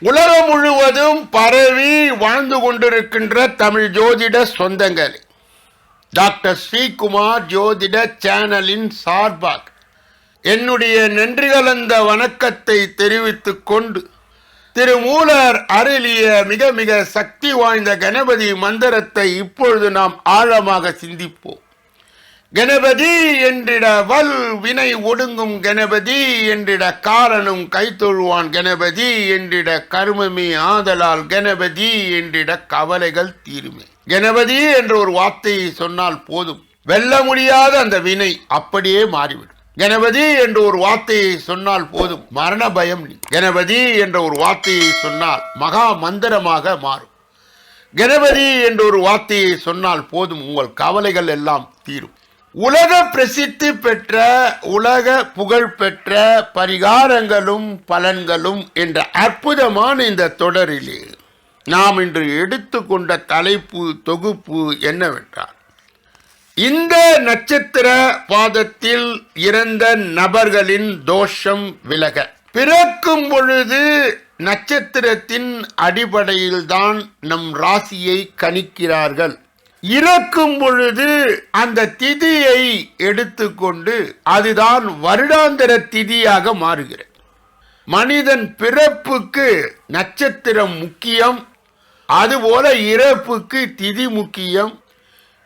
உலகம் முழுவதும் பரவி வாழ்ந்து கொண்டிருக்கின்ற தமிழ் ஜோதிட சொந்தங்கள், டாக்டர் ஸ்ரீகுமார் ஜோதிட சேனலின் சார்பாக என்னுடைய நன்றி கலந்த வணக்கத்தை தெரிவித்துக் கொண்டு திருமூலர் அருளிய மிக மிக சக்தி வாய்ந்த கணபதி மந்திரத்தை இப்பொழுது நாம் ஆழமாக சிந்திப்போம். கணபதி என்றிட வல் வினை ஒடுங்கும், கணபதி என்றிட காலனும் கைத்தொழுவான், கணபதி என்றிட கர்மமே ஆதலால், கணபதி என்றிட கவலைகள் தீருமே. கணபதி என்ற ஒரு வார்த்தையை சொன்னால் போதும், வெல்ல முடியாத அந்த வினை அப்படியே மாறிவிடும். கணபதி என்ற ஒரு வார்த்தையை சொன்னால் போதும், மரண பயம் நீ. கணபதி என்ற ஒரு வார்த்தையை சொன்னால் மகா மந்திரமாக மாறும். கணபதி என்ற ஒரு வார்த்தையை சொன்னால் போதும், உங்கள் கவலைகள் எல்லாம் தீரும். உலக பிரசித்தி பெற்ற, உலக புகழ் பெற்ற பரிகாரங்களும் பலன்களும் என்ற அற்புதமான இந்த தொடரிலே நாம் இன்று எடுத்துக்கொண்ட தலைப்பு தொகுப்பு என்னவென்றால், இந்த நட்சத்திர பாதத்தில் இறந்த நபர்களின் தோஷம் விலக. பிறக்கும் பொழுது நட்சத்திரத்தின் அடிப்படையில் தான் நம் ராசியை கணிக்கிறார்கள். இறக்கும் பொழுது அந்த திதியை எடுத்துக்கொண்டு அதுதான் வருடாந்திர திதியாக மாறுகிறது. மனிதன் பிறப்புக்கு நட்சத்திரம் முக்கியம், அதுபோல இறப்புக்கு திதி முக்கியம்.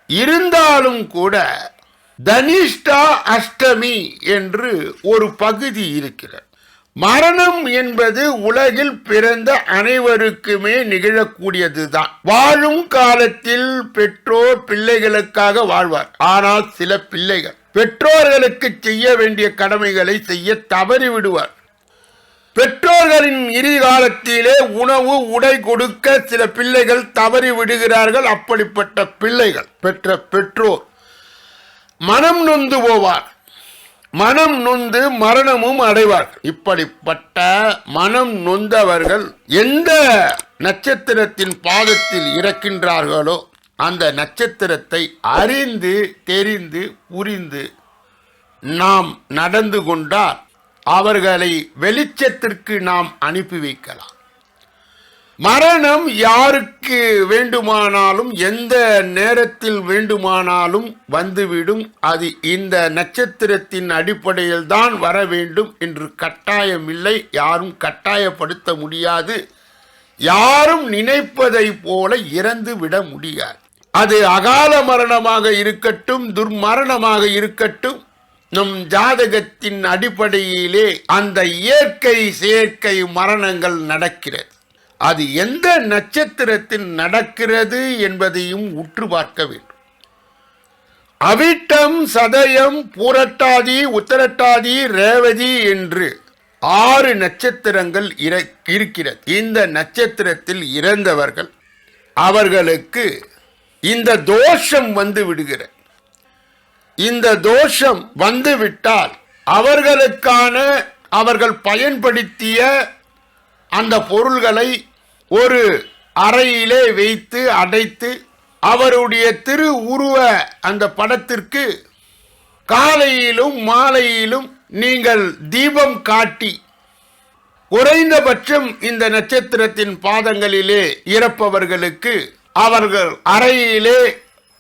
இருந்தாலும் கூட தனிஷ்டா அஷ்டமி என்று ஒரு பகுதி இருக்கிறது. மரணம் என்பது உலகில் பிறந்த அனைவருக்குமே நிகழக்கூடியதுதான். வாழும் காலத்தில் பெற்றோர் பிள்ளைகளுக்காக வாழ்வார். ஆனால் சில பிள்ளைகள் பெற்றோர்களுக்கு செய்ய வேண்டிய கடமைகளை செய்ய தவறி விடுவார். பெற்றோர்களின் இறுதிகாலத்திலே உணவு உடை கொடுக்க சில பிள்ளைகள் தவறி விடுகிறார்கள். அப்படிப்பட்ட பிள்ளைகள் பெற்ற பெற்றோர் மனம் நொந்து போவார். மனம் நொந்து மரணமும் அடைவார்கள். இப்படிப்பட்ட மனம் நொந்தவர்கள் எந்த நட்சத்திரத்தின் பாதத்தில் இறக்கின்றார்களோ அந்த நட்சத்திரத்தை அறிந்து தெரிந்து புரிந்து நாம் நடந்து கொண்டால் அவர்களை வெளிச்சத்திற்கு நாம் அனுப்பி வைக்கலாம். மரணம் யாருக்கு வேண்டுமானாலும் எந்த நேரத்தில் வேண்டுமானாலும் வந்துவிடும். அது இந்த நட்சத்திரத்தின் அடிப்படையில் தான் வர வேண்டும் என்று கட்டாயம் இல்லை. யாரும் கட்டாயப்படுத்த முடியாது. யாரும் நினைப்பதை போல இறந்து விட முடியாது. அது அகால மரணமாக இருக்கட்டும், துர்மரணமாக இருக்கட்டும், நம் ஜாதகத்தின் அடிப்படையிலே அந்த இயற்கை செயற்கை மரணங்கள் நடக்கிறது. அது எந்த நட்சத்திரத்தில் நடக்கிறது என்பதையும் உற்று பார்க்க வேண்டும். அவிட்டம், சதயம், பூரட்டாதி, உத்தரட்டாதி, ரேவதி என்று 6 நட்சத்திரங்கள் இருக்கிறது. இந்த நட்சத்திரத்தில் இறந்தவர்கள் அவர்களுக்கு இந்த தோஷம் வந்து விடுகிறது. இந்த தோஷம் வந்துவிட்டால் அவர்களுக்கான அவர்கள் பயன்படுத்திய அந்த பொருள்களை ஒரு அறையிலே வைத்து அடைத்து அவருடைய திரு உருவ அந்த படத்திற்கு காலையிலும் மாலையிலும் நீங்கள் தீபம் காட்டி, குறைந்தபட்சம் இந்த நட்சத்திரத்தின் பாதங்களிலே இறப்பவர்களுக்கு அவர்கள் அறையிலே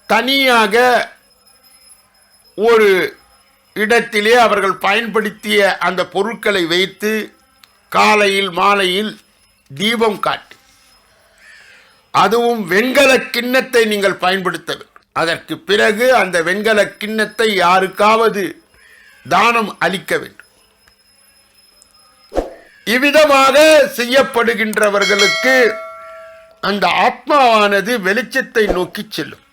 தனியாக ஒரு இடத்திலே அவர்கள் பயன்படுத்திய அந்த பொருட்களை வைத்து காலையில் மாலையில் தீபம் காட்டி, அதுவும் வெண்கல கிண்ணத்தை நீங்கள் பயன்படுத்த வேண்டும். அதற்கு பிறகு அந்த வெண்கல கிண்ணத்தை யாருக்காவது தானம் அளிக்க வேண்டும். இவ்விதமாக செய்யப்படுகின்றவர்களுக்கு அந்த ஆத்மாவானது வெளிச்சத்தை நோக்கி செல்லும்.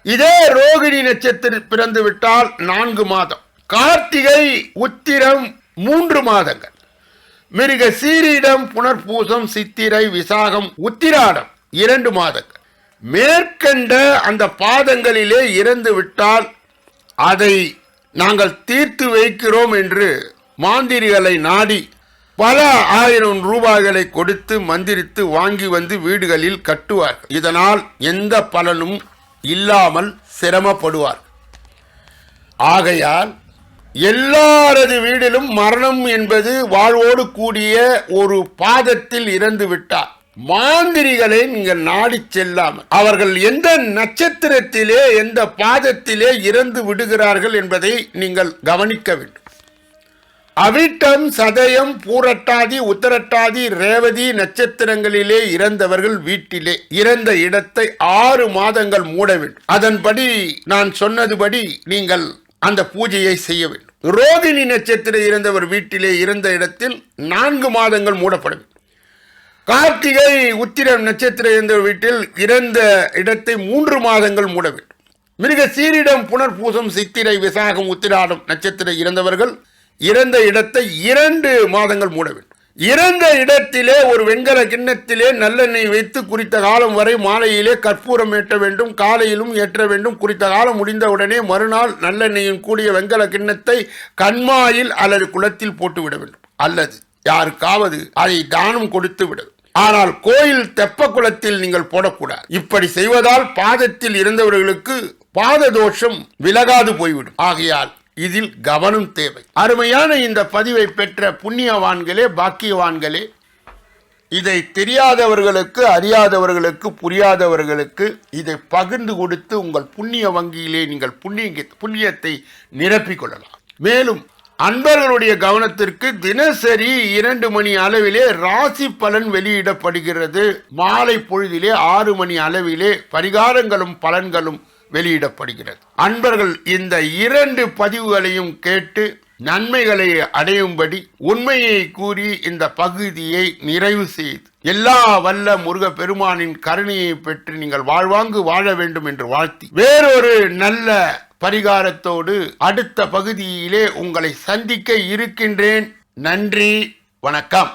இதே ரோகிணி நட்சத்திரம் பிறந்து விட்டால் 4 மாதம், கார்த்திகை உத்திரம் 3 மாதங்கள், மிருக சீரிடம் புனர்பூசம் சித்திரை விசாகம் உத்திராடம் 2 மாதங்கள். மேற்கண்ட அந்த பாதங்களிலே இறந்து விட்டால் அதை நாங்கள் தீர்த்து வைக்கிறோம் என்று மாந்திரிகளை நாடி பல 1000 ரூபாய்களை கொடுத்து மந்திரித்து வாங்கி வந்து வீடுகளில் கட்டுவார்கள். இதனால் எந்த பலனும் இல்லாமல் சிரமப்படுவார். ஆகையால் எல்லாரது வீடிலும் மரணம் என்பது வாழ்வோடு கூடிய ஒரு பாதத்தில் இறந்து விட்டார். மாந்திரிகளை நீங்கள் நாடி செல்லாமல் அவர்கள் எந்த நட்சத்திரத்திலே எந்த பாதத்திலே இறந்து விடுகிறார்கள் என்பதை நீங்கள் கவனிக்க வேண்டும். அவிட்டம், சதயம், பூரட்டாதி, உத்தரட்டாதி, ரேவதி நட்சத்திரங்களிலே இறந்தவர்கள் வீட்டிலே இறந்த இடத்தை 6 மாதங்கள் மூட வேண்டும். அதன்படி நான் சொன்னதுபடி நீங்கள் அந்த பூஜையை செய்ய வேண்டும். ரோகிணி நட்சத்திரம் இறந்தவர் வீட்டிலே இறந்த இடத்தில் 4 மாதங்கள் மூடப்பட வேண்டும். கார்த்திகை, உத்திரம் நட்சத்திரம் இருந்த வீட்டில் இறந்த இடத்தை 3 மாதங்கள் மூட வேண்டும். மிருக சீரிடம், புனர்பூசம், சித்திரை, விசாகம், உத்திராடம் நட்சத்திரம் இறந்தவர்கள் இறந்த இடத்தை 2 மாதங்கள் மூட வேண்டும். இறந்த இடத்திலே ஒரு வெண்கல கிண்ணத்திலே நல்லெண்ணெய் வைத்து குறித்த காலம் வரை மாலையிலே கற்பூரம் ஏற்ற வேண்டும், காலையிலும் ஏற்ற வேண்டும். குறித்த காலம் முடிந்தவுடனே மறுநாள் நல்லெண்ணெயின் கூடிய வெண்கல கிண்ணத்தை கண்மாயில் அல்லது குளத்தில் போட்டுவிட வேண்டும். அல்லது யாருக்காவது அதை தானம் கொடுத்து விட. ஆனால் கோயில் தெப்ப குளத்தில் நீங்கள் போடக்கூடாது. இப்படி செய்வதால் பாதத்தில் இருந்தவர்களுக்கு பாத தோஷம் விலகாது போய்விடும். ஆகையால் இதில் கவனம் தேவை. அருமையான இந்த பதிவை பெற்ற புண்ணியவான்களே, பாக்கியவான்களே, இதை தெரியாதவர்களுக்கு, அறியாதவர்களுக்கு, புரியாதவர்களுக்கு இதை பகிர்ந்து கொடுத்து உங்கள் புண்ணிய வங்கியிலே நீங்கள் புண்ணியத்தை நிரப்பிக் கொள்ளலாம். மேலும் அன்பர்களுடைய கவனத்திற்கு தினசரி 2 மணி அளவிலே ராசி பலன் வெளியிடப்படுகிறது. மாலை பொழுதிலே 6 மணி அளவிலே பரிகாரங்களும் பலன்களும் வெளியிடப்படுகிறது. அன்பர்கள் இந்த 2 பதிவுகளையும் கேட்டு நன்மைகளை அடையும்படி உண்மையை கூறி இந்த பகுதியை நிறைவு செய்து எல்லா வல்ல முருக பெருமானின் கருணையை பெற்று நீங்கள் வாழ்வாங்கு வாழ வேண்டும் என்று வாழ்த்தி வேறொரு நல்ல பரிகாரத்தோடு அடுத்த பகுதியிலே உங்களை சந்திக்க இருக்கின்றேன். நன்றி, வணக்கம்.